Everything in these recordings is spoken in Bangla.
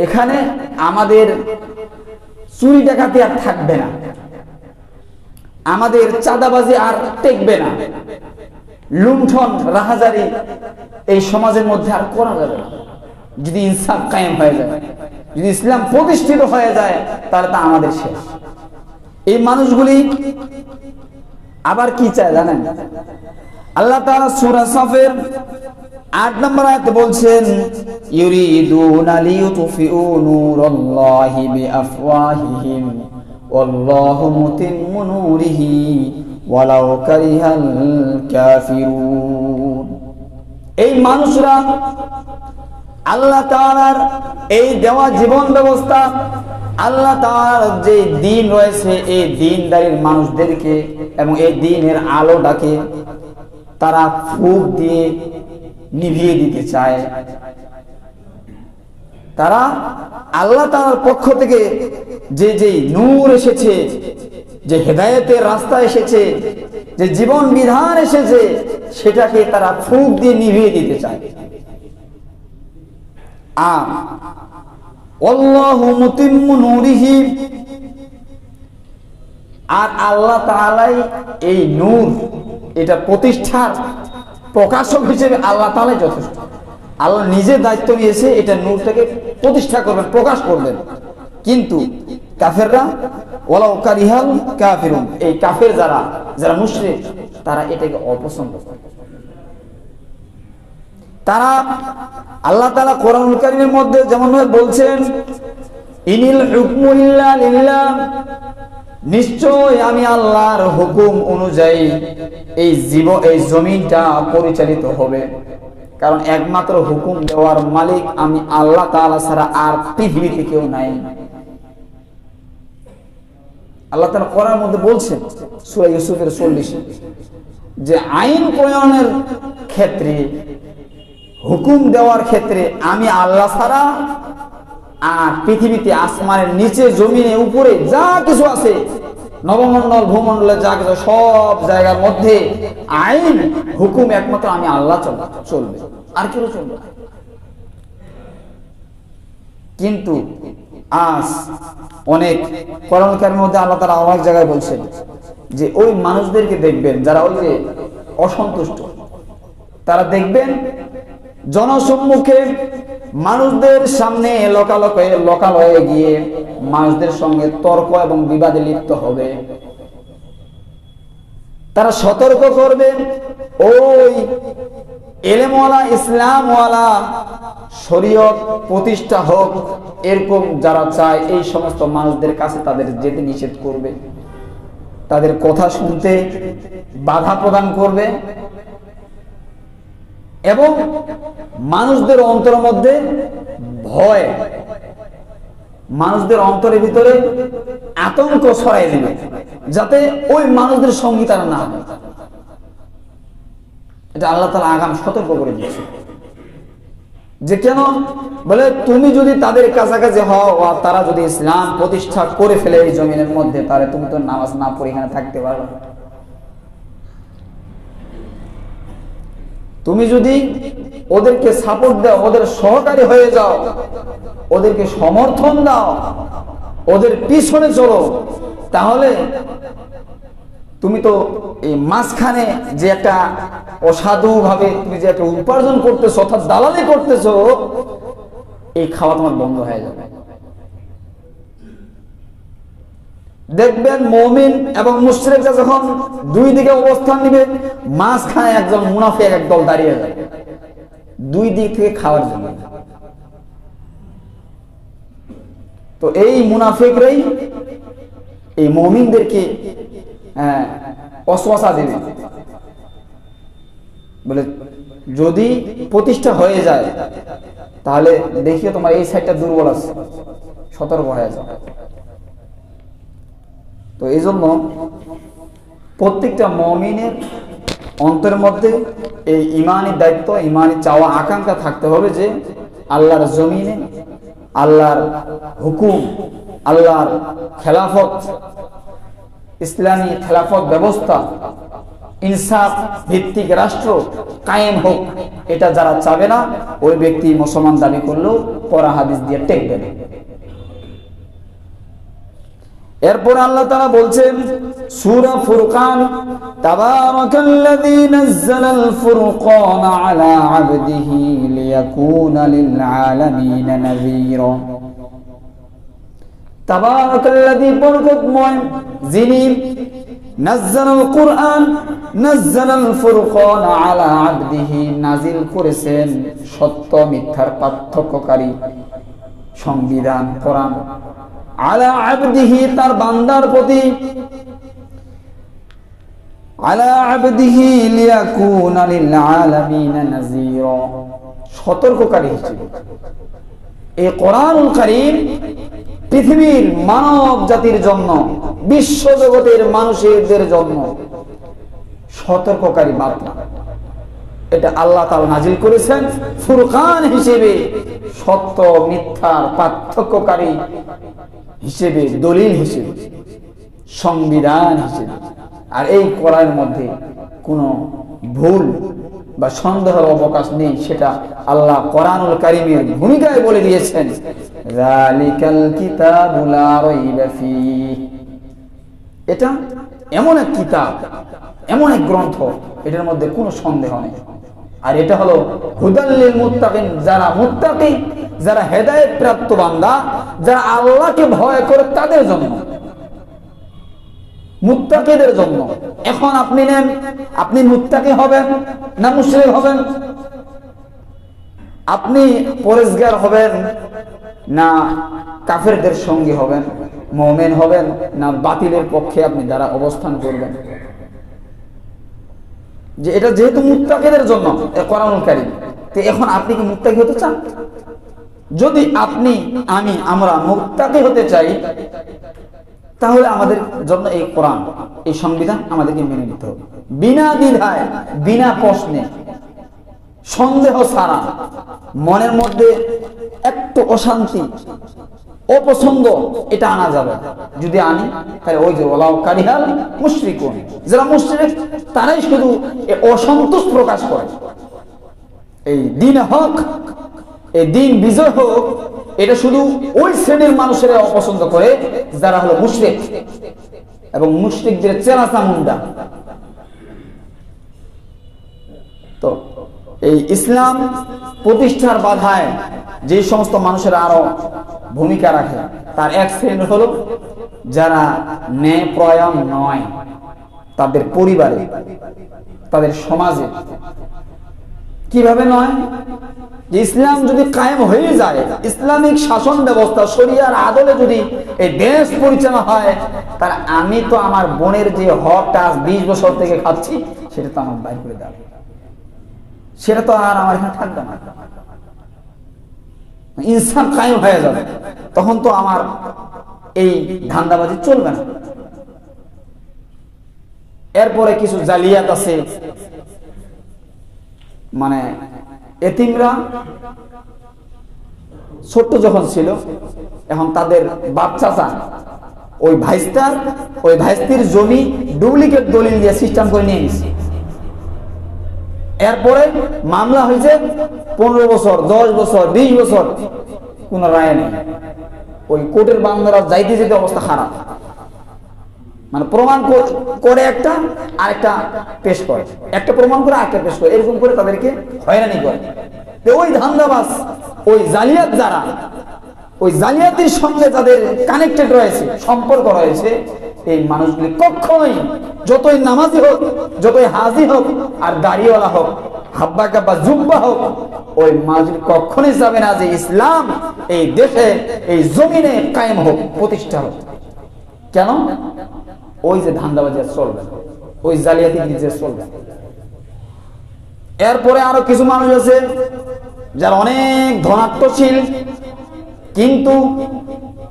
এখানে আমাদের চুরি ডাকাতি আর থাকবে না, আমাদের চাঁদাবাজি আর টেকবে না, লুণ্ঠন রাহাজারি এই সমাজের মধ্যে আর করা যাবে না। যদি ইনসাফ কায়েম হয়ে যায়, যদি ইসলাম প্রতিষ্ঠিত হয়ে যায়, তাহলে তা আমাদের শেষ। এই মানুষগুলি আবার কি চায় জানেন? আল্লাহ তাআলা সূরা সাফের ৮ নম্বর আয়াতে বলছেন, ইউরিদুনা লিইউতফিউ নূরাল্লাহি বিআফওয়াহিহিম ওয়াল্লাহু মুতিম্মু নূরিহি ওয়ালাউ কারিহাল কাফিরুন। এই মানুষরা আল্লাহ তাআলার এই দেওয়া জীবন ব্যবস্থা, আল্লাহ তাআলার যে দ্বীন রয়েছে, এই দ্বীনদারির মানুষদেরকে এবং এই দ্বীনের আলোটাকে তারা ফুঁক দিয়ে নিভিয়ে দিতে চায়। তারা আল্লাহ তাআলার পক্ষ থেকে যে নূর এসেছে, যে হেদায়েতের রাস্তা এসেছে, যে জীবন বিধান এসেছে, সেটাকে তারা ফুঁক দিয়ে নিভিয়ে দিতে চায়। আল্লাহু মুতিম্মু নূরিহি, আর আল্লাহ তাআলাই এই নূর, এটা প্রতিষ্ঠার প্রকাশক হিসেবে আল্লাহ তাআলাই যথেষ্ট। আল্লাহ নিজে দায়িত্ব নিয়েছে এটা নূরটাকে প্রতিষ্ঠা করবেন, প্রকাশ করবেন। কিন্তু কাফেররা, ওয়ালাউ কারিহাল কাফিরুন, এই কাফের যারা মুশরিক, তারা এটাকে অপছন্দ করে। তারা, আল্লাহ তাআলা কোরআনুল কারীমের মধ্যে যেমন বলছেন, ইনিল হুকমু ইল্লা লিল্লাহ, নিশ্চয় আমি আল্লাহর হুকুম অনুযায়ী এই জমিনটা পরিচালিত হবে। কারণ একমাত্র হুকুম দেওয়ার মালিক আমি আল্লাহ তাআলা ছাড়া আর পৃথিবীতে কেউ নাই। আল্লাহ তাআলা কোরআনের মধ্যে বলছেন সূরা ইউসুফের 40 যে আইন প্রণয়নের ক্ষেত্রে, হুকুম দেওয়ার ক্ষেত্রে আমি আল্লাহ ছাড়া আর পৃথিবীতে, আসমানের নিচে, জমিনে, উপরে যা কিছু আছে, নবমণ্ডল ভূমণ্ডলে যা কিছু, সব জায়গার মধ্যে আইন হুকুম একমাত্র আমি আল্লাহ চলবে, আর কেউ চলবে না। কিন্তু আজ অনেক কোরআন কারীমের মধ্যে আল্লাহ তাআলা অনেক জায়গায় বলছেন যে ওই মানুষদেরকে দেখবেন যারা ওই যে অসন্তুষ্ট, তারা দেখবেন জনসম্মুখে মানুষদের সামনে লোকালয়ে গিয়ে মানুষদের সঙ্গে তর্ক এবং বিবাদে লিপ্ত হবে। তারা সতর্ক করবেন ওই এলেমওয়ালা, ইসলামওয়ালা, শরীয়ত প্রতিষ্ঠা হোক, এরকম যারা চায় এই সমস্ত মানুষদের কাছে তাদের যেতে নিষেধ করবে, তাদের কথা শুনতে বাধা প্রদান করবে এবং মানুষদের অন্তরের মধ্যে ভয়, মানুষদের অন্তরের ভিতরে আতঙ্ক ছড়াই দেবে, যাতে ওই মানুষদের সঙ্গী তারা না হয়। এটা আল্লাহ তাআলা আগাম সতর্ক করে দিয়েছে। যে কেন বলে, তুমি যদি তাদের কাছাকাছি হও আর তারা যদি ইসলাম প্রতিষ্ঠা করে ফেলে এই জমিনের মধ্যে, তাহলে তুমি তো নামাজ না পড়ে এখানে থাকতে পারবে না। তুমি যদি ওদেরকে সাপোর্ট দাও, ওদের সহকারী হয়ে যাও, ওদেরকে সমর্থন দাও, ওদের পিছনে চলো, তাহলে তুমি তো এই মাঝখানে যে একটা অসাধু ভাবে তুমি যে একটা উপার্জন করতেছো, অর্থাৎ দালালি করতেছো, এই খাওয়া তোমার বন্ধ হয়ে যাবে। দেখবেন মুমিন এবং মুশরিকরা যখন দুই দিকে অবস্থান নিবে, মাঝখানে একজন মুনাফিক একদল দাঁড়িয়ে যায় দুই দিক থেকে খাওয়ার জন্য। তো এই মুনাফিকরাই এই মুমিনদেরকে ওয়াসওয়াসা দেবে, বলে যদি প্রতিষ্ঠা হয়ে যায় তাহলে দেখিও তোমার এই সাইডটা দুর্বল আছে, সতর্ক হয়ে যাও। তো এই জন্য প্রত্যেকটা মুমিনের অন্তরের মধ্যে এই ঈমানি দায়িত্ব, ঈমানি চাওয়া আকাঙ্ক্ষা থাকতে হবে যে আল্লাহর জমিনে আল্লাহর হুকুম, আল্লাহর খেলাফত, ইসলামী খেলাফত ব্যবস্থা ইনসাফ ভিত্তিক রাষ্ট্র কায়েম হোক, এটা যারা চাবে না, ওই ব্যক্তি মুসলমান দাবি করলেও কোরআন হাদিস দিয়ে টেকবে না। এরপর আল্লাহ তাআলা বলছেন সূরা ফুরকান, তাবারাকাল্লাযী নাযালাল ফুরকানা আলা আবদিহি লিয়াকুনা লিল আলামিনা নাযীরা। তাবারাকাল্লাযী বরকতময় যিনি নাযালাল কুরআন নাযালাল ফুরকান আলা আবদিহি নাজিল করেছেন সত্য মিথ্যার পার্থক্যকারী সংবিধান কোরআন, আলা আবদিহি তার বান্দার প্রতি, আলা আবদিহি লিয়াকুনা লিল আলামিনা নাযীরা, সতর্ককারী হিসেবে। এই কোরআনুল কারীম পৃথিবীর মানব জাতির জন্য, বিশ্ব জগতের মানুষদের জন্য সতর্ককারী বার্তা। এটা আল্লাহ তাআলা নাজিল করেছেন ফুরকান হিসেবে, সত্য মিথ্যার পার্থক্যকারী হিসেবে, দলিল হিসেবে, সংবিধান হিসেবে। আর এই কোরআনের মধ্যে কোনো ভুল বা সন্দেহের অবকাশ নেই, সেটা আল্লাহ কোরআনুল কারীমের ভূমিকায় বলে দিয়েছেন, যালিকাল কিতাবু লা রাইবা ফীহ। এটা এমন এক কিতাব, এমন এক গ্রন্থ, এটার মধ্যে কোনো সন্দেহ নেই। আর এটা হলো হুদাল লিল মুত্তাকিন, যারা মুত্তাকি, যারা হেদায়েত প্রাপ্ত বান্দা, যারা আল্লাহকে ভয় করে তাদের জন্য, মুত্তাকিদের জন্য। এখন আপনি নেন, আপনি মুত্তাকি হবেন না মুশরিক হবেন? আপনি পরেজগার হবেন না কাফেরদের সঙ্গী হবেন, মুমিন হবেন না বাতিলের পক্ষে আপনি দ্বারা অবস্থান করবেন? যে এটা যেহেতু মুত্তাকিদের জন্য কোরআনুল কারীম, তো এখন আপনি কি মুত্তাকি হতে চান? যদি আপনি, আমি, আমরা মুত্তাকি হতে চাই, তাহলে আমাদের জন্য এই কোরআন, এই সংবিধান আমাদেরকে মেনে নিতে হবে, বিনা দ্বিধায়, বিনা প্রশ্নে, সন্দেহ ছাড়া। মনের মধ্যে একটু অশান্তি, অপছন্দ, এটা আনা যাবে। যদি আনি তাহলে ওই যে ওয়ালাউ কারিহাল মুশরিকুন, যারা মুশরিক তারাই শুধু অসন্তোষ প্রকাশ করে। এই দিন হক, এই দিন বিজয় হোক, এটা শুধু ওই শ্রেণীর মানুষেরা অপছন্দ করে যারা হলো মুশরিক এবং মুশরিকদের চেলাচা মুন্ডা। তো এই ইসলাম প্রতিষ্ঠার বাধায় যে সমস্ত মানুষেরা আরো ভূমিকা রাখে, তার এক শ্রেণী হলো যারা ন্যায় পরায়ণ নয়, তাদের পরিবারে, তাদের সমাজে। কিভাবে নয়? যে ইসলাম যদি কায়েম হয়ে যায়, ইসলামিক শাসন ব্যবস্থা, শরিয়ার আদলে যদি এই দেশ পরিচালনা হয়, তার আমি তো আমার বোনের যে হকটা 20 বছর থেকে খাচ্ছি, সেটা তো আমার বাইর করে দেবে, সেটা তো আর আমার এখানে থাকবে না। ইনসাফ কায়েম হয়ে যাবে, তখন তো আমার এই ধান্দাবাজি চলবে না। এরপরে কিছু জালিয়াত আছে, মানে এতিমরা ছোট্ট যখন ছিল, এখন তাদের বাচ্চা চান ওই ভাইস্তার, ওই ভাইস্তির জমি ডুপ্লিকেট দলিল দিয়ে সিস্টেম করে নিয়ে নিচ্ছে। এরপরে মামলা হয়েছে 15 বছর, 10 বছর, 20 বছর, কোন রায় নেই। ওই কোর্টের বান্দারা যাইতে যেতে অবস্থা খারাপ, মানে প্রমাণ করে একটা আরেকটা পেশ করে, একটা প্রমাণ করে আরেকটা পেশ করে, এরকম করে তাদেরকে হয়রানি করে। ওই ধান্দাবাজ, ওই জালিয়াত, যারা ওই জালিয়াতির সঙ্গে যাদের কানেক্টেড রয়েছে, সম্পর্ক রয়েছে, এই মানুষগুলি কখনোই, যতই নামাজি হোক, যতই হাজি হোক, আর দাড়িওয়ালা হোক, হাব্বা কাব্বা জুব্বা হোক, ওই মানুষগুলি কখনোই যাবে না যে ইসলাম এই দেশে, এই জমিনে কায়েম হোক, প্রতিষ্ঠা হোক। কেন? ওই যে ধান্দাবাজি চলবে, ওই জালিয়াতি নিজে চলবে। এরপরে আরো কিছু মানুষ আছে যারা অনেক ধনাত্মশীল, কিন্তু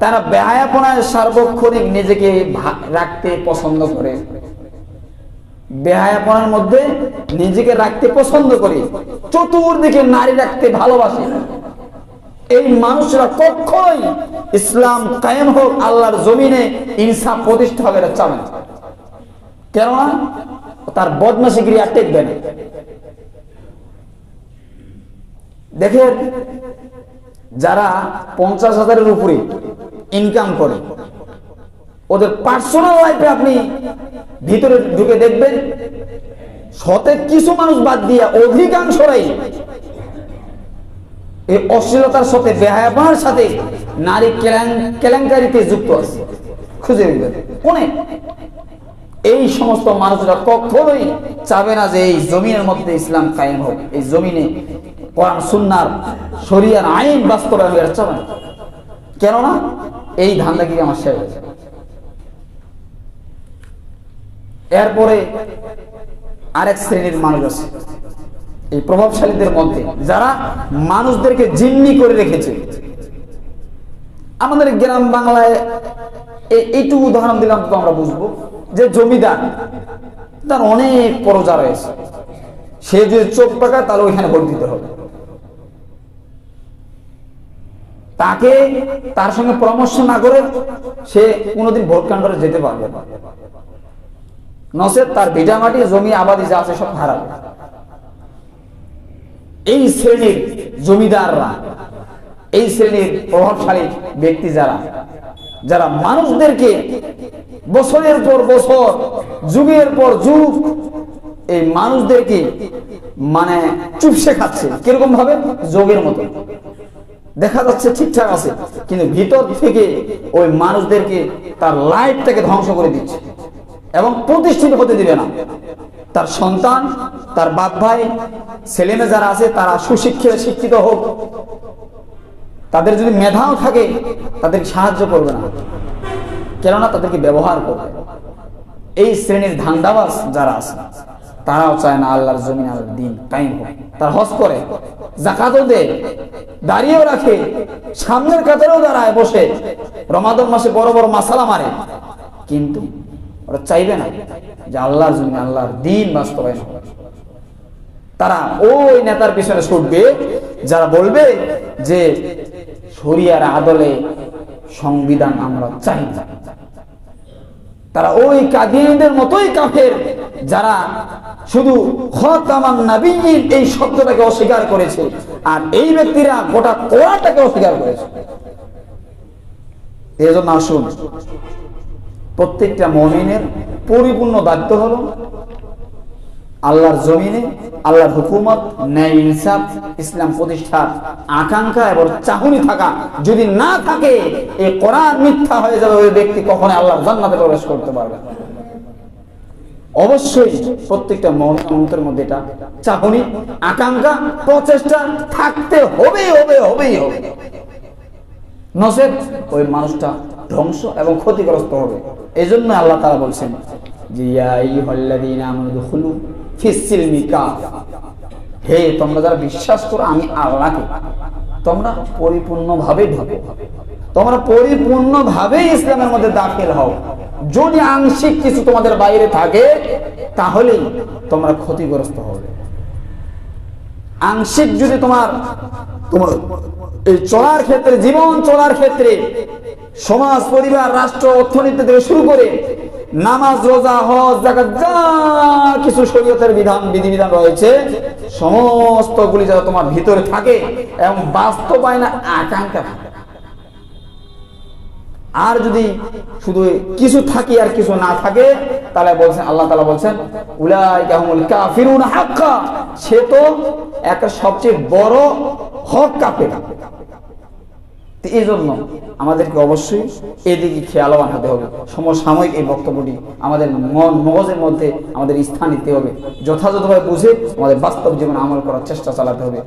তারা বেহায়াপনায় সার্বক্ষণিক নিজেকে রাখতে পছন্দ করে, বেহায়াপনার মধ্যে নিজেকে রাখতে পছন্দ করে, চতুর্দিকে নারী রাখতে ভালোবাসে। এই মানুষরা কখনোই ইসলাম কায়েম হোক, আল্লাহর জমিনে ইনসাফ প্রতিষ্ঠা হবে এটা চাবে না। কেননা তার বদমাশিগিরি আর টেকবে না। দেখেন, যারা 50,000-এর উপরে ইনকাম করে, ওদের পার্সোনাল লাইফে আপনি ভিতরে ঢুকে দেখবেন, শতে কিছু মানুষ বাদ দিয়ে অধিকাংশরাই এই অশ্লীলতার সাথে, বেহায়াপনার সাথে, নারী কেলেঙ্কারিতে যুক্ত আছে। খুঁজে দেখবেন কোনে। এই সমস্ত মানুষরা কখনোই চাবে না যে এই জমিনের মধ্যে ইসলাম কায়েম হোক, এই জমিনে কোরআন সুন্নাহর শরিয়ার আইন বাস্তবায়ন এর চাবে না। কেননা এই ধান্দাগিরি আমার শেষ হয়েছে। এরপরে আরেক শ্রেণীর মানুষ আছে এই প্রভাবশালীদের মধ্যে, যারা মানুষদেরকে জিম্মি করে রেখেছে। আমাদের গ্রাম বাংলায় এইটুকু উদাহরণ দিলাম তো আমরা বুঝবো যে জমিদার, তার অনেক প্রজা রয়েছে, সে যদি চোখ পাকায় তাহলে ওইখানে ভোট দিতে হবে। তাকে তার সঙ্গে পরামর্শ না করে সে কোনোদিন ভোট কাণ্ডরে যেতে পারবে না। নচেৎ তার ভিটা মাটি, জমি, আবাদি যা আছে সব হারাবে। এই শ্রেণীর জমিদাররা, এই শ্রেণীর প্রভাবশালী ব্যক্তি যারা, যারা মানুষদেরকে বছরের পর বছর, যুগের পর যুগ এই মানুষদেরকে মানে চুপসে খাচ্ছে। কিরকম ভাবে? যোগের মতো দেখা যাচ্ছে ঠিকঠাক আছে, কিন্তু ভিতর থেকে ওই মানুষদেরকে, তার লাইফটাকে ধ্বংস করে দিচ্ছে এবং প্রতিষ্ঠিত হতে দিবে না। তার সন্তান, তার বাপ ভাই, ছেলেমেয়ে যারা আছে তারা সুশিক্ষিত, শিক্ষিত হোক, তাদের যদি মেধাও থাকে তাদের সাহায্য করবে না, কেননা তাদেরকে ব্যবহার করবে। এই শ্রেণীর ধান্দাবাজ যারা আছে তারাও চায় না আল্লাহর জমিন, আল্লাহর দ্বীন কায়েম হোক। তার হজ করে, যাকাতও দেয়, দাঁড়িয়েও রাখে, সামনের কাতারেও দাঁড়ায় বসে, রমাদান মাসে বড় বড় মাসালা মারে, কিন্তু ওরা চাইবে না যে আল্লাহর জমিন, আল্লাহর দ্বীন বাস্তবায়ন হবে। তারা ওই নেতার পিছনে ছুটবে যারা বলবে যে শরিয়ার আদলে সংবিধান আমরা চাই না। তারা ওই কাদিয়ানীদের মতোই কাফের, যারা শুধু খাতামান নবিয়্যিন এই শব্দটাকে অস্বীকার করেছে, আর এই ব্যক্তিরা গোটা কোরআনটাকে অস্বীকার করেছে। এজন্য আসুন, প্রত্যেকটা মুমিনের পরিপূর্ণ দায়িত্ব হলো আল্লাহর জমিনে আল্লাহর হুকুমত, ন্যায় ইনসাফ, ইসলাম প্রতিষ্ঠার আকাঙ্ক্ষা এবং চাহনি থাকা। যদি না থাকে, এই কোরআন মিথ্যা হয়ে যাবে, ওই ব্যক্তি কখনো আল্লাহর জান্নাতে প্রবেশ করতে পারবে না। অবশ্যই প্রত্যেকটা মুমিনের মধ্যে এটা চাহনি, আকাঙ্ক্ষা, প্রচেষ্টা থাকতে হবে, হবেই হবে। নচেৎ ওই মানুষটা ধ্বংস এবং ক্ষতিগ্রস্ত হবে। এই জন্য আল্লাহ তাআলা বলছেন যে ইয়া আইয়ুহাল্লাযীনা আমানু দুখুলু ফিস-সিলমি কাফা, হে তোমরা যারা বিশ্বাস করো আমি আল্লাহকে, তোমরা পরিপূর্ণভাবে ঢোকো, তোমরা পরিপূর্ণভাবে ইসলামের মধ্যে দাখিল হও। যদি আংশিক কিছু তোমাদের বাইরে থাকে তাহলে তোমরা ক্ষতিগ্রস্ত হবে। আংশিক যদি তোমার এই চলার ক্ষেত্রে, জীবন চলার ক্ষেত্রে, সমাজ, পরিবার, রাষ্ট্র, অর্থনীতি থেকে শুরু করে নামাজ, রোজা, হজ, যাকাত, যা কিছু শরীয়তের বিধিবিধান রয়েছে সমস্ত গুলি যারা তোমার ভিতরে থাকে এবং বাস্তবায়নে আকাঙ্ক্ষা থাকে, আর যদি শুধু কিছু থাকে আর কিছু না থাকে, তাহলে বলছেন আল্লাহ তাআলা বলছেন উলাইকা হুমুল কাফিরুন হাক্কা, সে তো একটা সবচেয়ে বড় হক কাফের। এই জন্য আমাদেরকে অবশ্যই এদিকে খেয়ালবান হতে হবে। সমসাময়িক এই বক্তব্যটি আমাদের মগজের মধ্যে আমাদের স্থান নিতে হবে, যথাযথভাবে বুঝে আমাদের বাস্তব জীবনে আমল করার চেষ্টা চালাতে হবে।